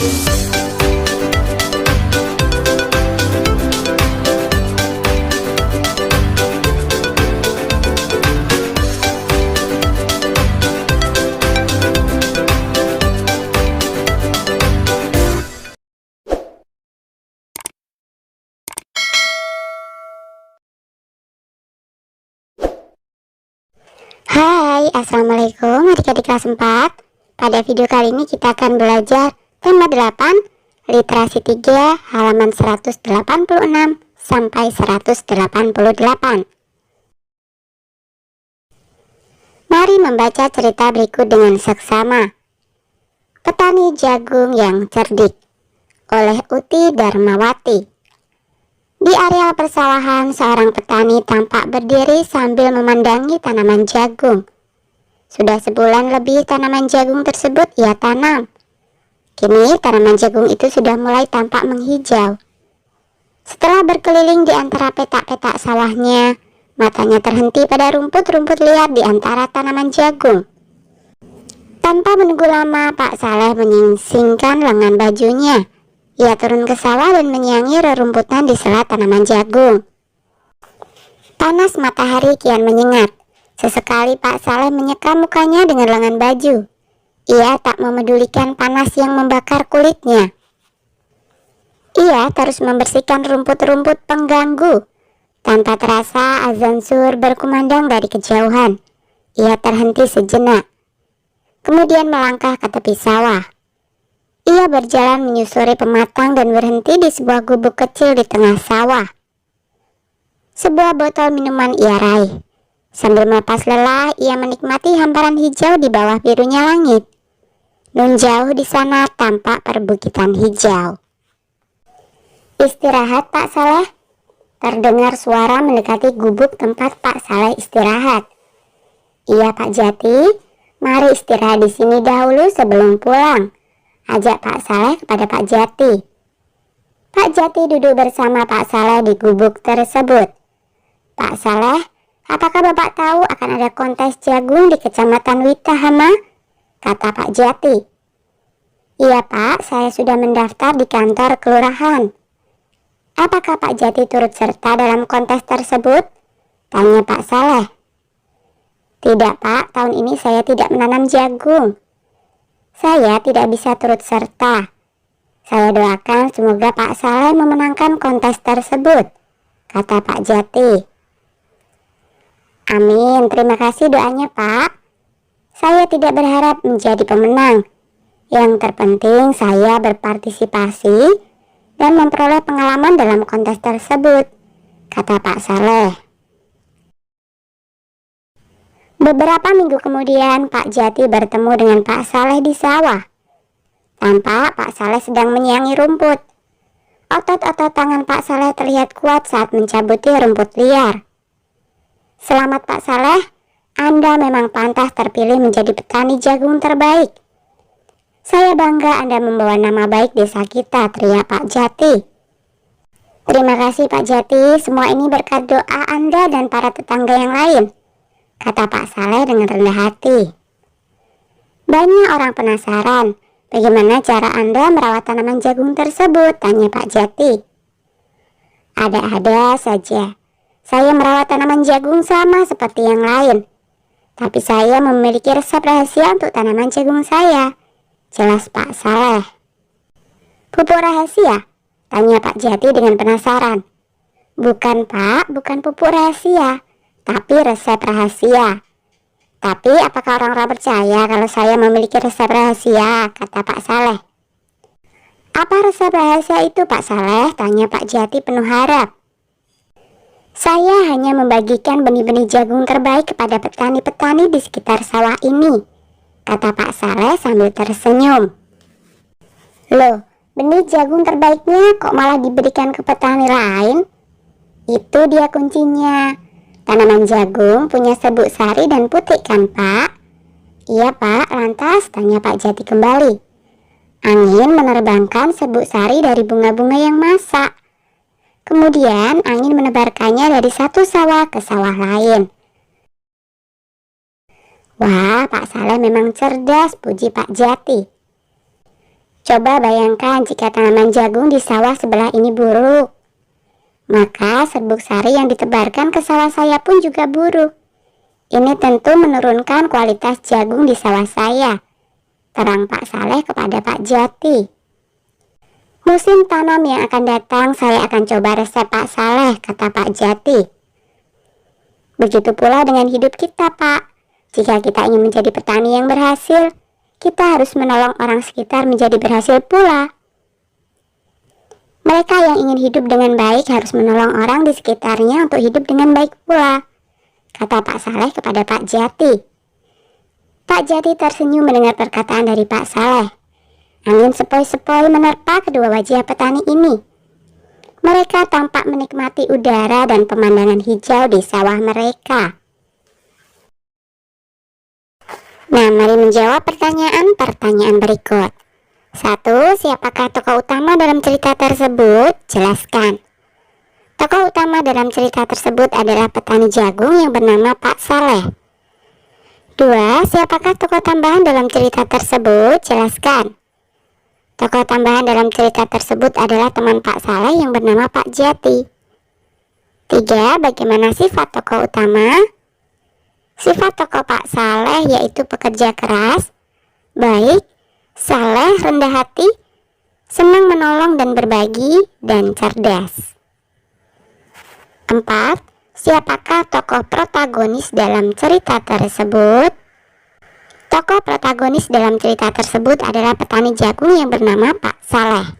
Hai, assalamualaikum adik-adik kelas 4. Pada video kali ini kita akan belajar tema 8, literasi 3, halaman 186 sampai 188. Mari membaca cerita berikut dengan seksama. Petani jagung yang cerdik, oleh Uti Darmawati. Di areal persawahan, seorang petani tampak berdiri sambil memandangi tanaman jagung. Sudah sebulan lebih tanaman jagung tersebut ia tanam. Kini tanaman jagung itu sudah mulai tampak menghijau. Setelah berkeliling di antara petak-petak sawahnya, matanya terhenti pada rumput-rumput liar di antara tanaman jagung. Tanpa menunggu lama, Pak Saleh menyingsingkan lengan bajunya. Ia turun ke sawah dan menyiangi rerumputan di sela tanaman jagung. Panas matahari kian menyengat. Sesekali Pak Saleh menyeka mukanya dengan lengan baju. Ia tak memedulikan panas yang membakar kulitnya. Ia terus membersihkan rumput-rumput pengganggu. Tanpa terasa azan zuhur berkumandang dari kejauhan. Ia terhenti sejenak. Kemudian melangkah ke tepi sawah. Ia berjalan menyusuri pematang dan berhenti di sebuah gubuk kecil di tengah sawah. Sebuah botol minuman ia raih. Sambil melepas lelah, ia menikmati hamparan hijau di bawah birunya langit. Nun jauh di sana tampak perbukitan hijau. Istirahat, Pak Saleh. Terdengar suara mendekati gubuk tempat Pak Saleh istirahat. Iya, Pak Jati. Mari istirahat di sini dahulu sebelum pulang, ajak Pak Saleh kepada Pak Jati. Pak Jati duduk bersama Pak Saleh di gubuk tersebut. Pak Saleh, apakah Bapak tahu akan ada kontes jagung di Kecamatan Witahama? Kata Pak Jati. Iya Pak, saya sudah mendaftar di kantor kelurahan. Apakah Pak Jati turut serta dalam kontes tersebut? Tanya Pak Saleh. Tidak Pak, tahun ini saya tidak menanam jagung. Saya tidak bisa turut serta. Saya doakan semoga Pak Saleh memenangkan kontes tersebut, kata Pak Jati. Amin, terima kasih doanya Pak. Saya tidak berharap menjadi pemenang. Yang terpenting saya berpartisipasi dan memperoleh pengalaman dalam kontes tersebut, kata Pak Saleh. Beberapa minggu kemudian, Pak Jati bertemu dengan Pak Saleh di sawah. Tampak Pak Saleh sedang menyiangi rumput. Otot-otot tangan Pak Saleh terlihat kuat saat mencabuti rumput liar. Selamat Pak Saleh, Anda memang pantas terpilih menjadi petani jagung terbaik. Saya bangga Anda membawa nama baik desa kita, teriak Pak Jati. Terima kasih Pak Jati, semua ini berkat doa Anda dan para tetangga yang lain, kata Pak Saleh dengan rendah hati. Banyak orang penasaran, bagaimana cara Anda merawat tanaman jagung tersebut, tanya Pak Jati. Ada-ada saja. Saya merawat tanaman jagung sama seperti yang lain. Tapi saya memiliki resep rahasia untuk tanaman jagung saya, jelas Pak Saleh. Pupuk rahasia? Tanya Pak Jati dengan penasaran. Bukan Pak, bukan pupuk rahasia, tapi resep rahasia. Tapi apakah orang-orang percaya kalau saya memiliki resep rahasia, kata Pak Saleh. Apa resep rahasia itu Pak Saleh, tanya Pak Jati penuh harap. Saya hanya membagikan benih-benih jagung terbaik kepada petani-petani di sekitar sawah ini, kata Pak Saleh sambil tersenyum. Loh, benih jagung terbaiknya kok malah diberikan ke petani lain? Itu dia kuncinya. Tanaman jagung punya serbuk sari dan putik kan Pak? Iya Pak, lantas tanya Pak Jati kembali. Angin menerbangkan serbuk sari dari bunga-bunga yang masak. Kemudian angin menebarkannya dari satu sawah ke sawah lain. Wah, Pak Saleh memang cerdas, puji Pak Jati. Coba bayangkan jika tanaman jagung di sawah sebelah ini buruk. Maka serbuk sari yang ditebarkan ke sawah saya pun juga buruk. Ini tentu menurunkan kualitas jagung di sawah saya. Terang Pak Saleh kepada Pak Jati. Musim tanam yang akan datang saya akan coba resep Pak Saleh, kata Pak Jati. Begitu pula dengan hidup kita, Pak. Jika kita ingin menjadi petani yang berhasil, kita harus menolong orang sekitar menjadi berhasil pula. Mereka yang ingin hidup dengan baik harus menolong orang di sekitarnya untuk hidup dengan baik pula, kata Pak Saleh kepada Pak Jati. Pak Jati tersenyum mendengar perkataan dari Pak Saleh. Angin sepoi-sepoi menerpa kedua wajah petani ini. Mereka tampak menikmati udara dan pemandangan hijau di sawah mereka. Nah, mari menjawab pertanyaan berikut. 1. Siapakah tokoh utama dalam cerita tersebut? Jelaskan. Tokoh utama dalam cerita tersebut adalah petani jagung yang bernama Pak Saleh. 2. Siapakah tokoh tambahan dalam cerita tersebut? Jelaskan. Tokoh tambahan dalam cerita tersebut adalah teman Pak Saleh yang bernama Pak Jati. 3. Bagaimana sifat tokoh utama? Sifat tokoh Pak Saleh yaitu pekerja keras, baik, saleh, rendah hati, senang menolong dan berbagi, dan cerdas. 4. Siapakah tokoh protagonis dalam cerita tersebut? Tokoh protagonis dalam cerita tersebut adalah petani jagung yang bernama Pak Saleh.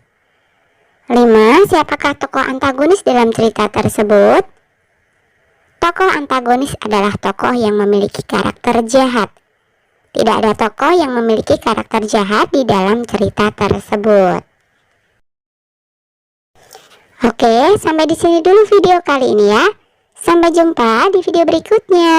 5. Siapakah tokoh antagonis dalam cerita tersebut? Tokoh antagonis adalah tokoh yang memiliki karakter jahat. Tidak ada tokoh yang memiliki karakter jahat di dalam cerita tersebut. Oke, sampai di sini dulu video kali ini ya. Sampai jumpa di video berikutnya.